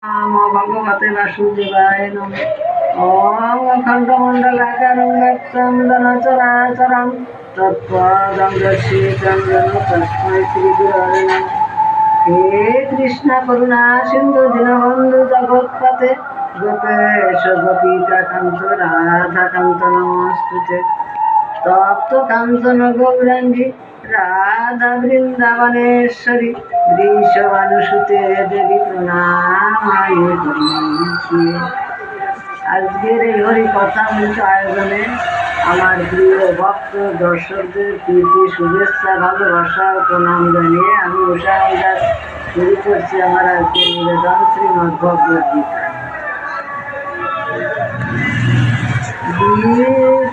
नमो भगवते वासुदेवाय नमः। ॐ अखण्डमण्डलाकारं व्यक्तं धनचराचरं तत्पदं दर्शितं येन तस्मै श्रीगुरवे नमः। हे कृष्ण करुणा सिन्धु दीनबन्धु जगत्पते गोपेश गोपिकान्त राधाकान्त नमोऽस्तुते। तप्त कांचन गौरांगी राधा वृंदावनेश्वरी वृषभानुसुते देवी प्रणामामि करुणामयी। আজকের এই হরি কথামৃত আয়োজনে আমার প্রিয় ভক্ত দর্শকদের প্রীতি শুভেচ্ছা ভালোবাসা ও প্রণাম জানিয়ে আমি উষা হালদার শুরু করছি আমার আজকের নিবেদন শ্রীমদ্ ভগবদ্ গীতা।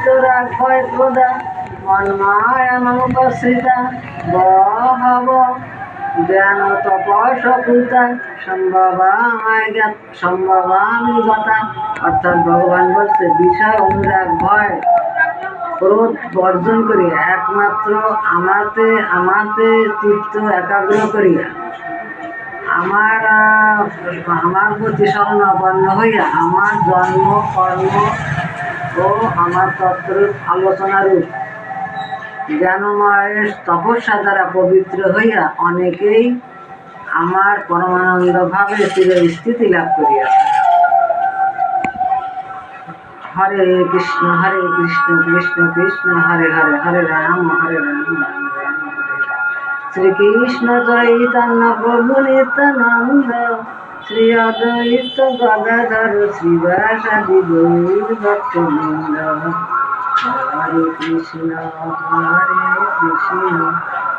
তোরা ক্ষয় ক্রোধা মন্মায়া মমোপশ্রিতা বহব জ্ঞান তপসকুতা সম্ভবামি গতা। অর্থাৎ ভগবান বলছে বিষয় অনুরাগ ভয় ক্রোধ বর্জন করিয়া একমাত্র আমাতে চিত্ত একাগ্র করিয়া আমার প্রতি স্মরণাপন্ন হইয়া আমার জন্ম কর্ম ও আমার তত্ত্বের আলোচনারূপ জ্ঞানময় তপস্যা দ্বারা পবিত্র হইয়া অনেকেই আমার পরমানন্দ ভাবে চিরস্থিতি লাভ করিয়াছে। হরে কৃষ্ণ কৃষ্ণ কৃষ্ণ হরে হরে হরে রাম রাম রাম হরে। শ্রীকৃষ্ণ চৈতন্য প্রভু নিত্যানন্দ শ্রী অদ্বৈত গদাধর শ্রীবাসাদি গৌর ভক্তবৃন্দ। হরে কৃষ্ণ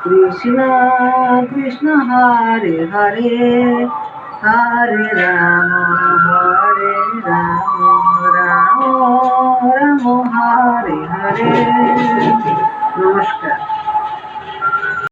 কৃষ্ণ কৃষ্ণ হরে হরে হরে রাম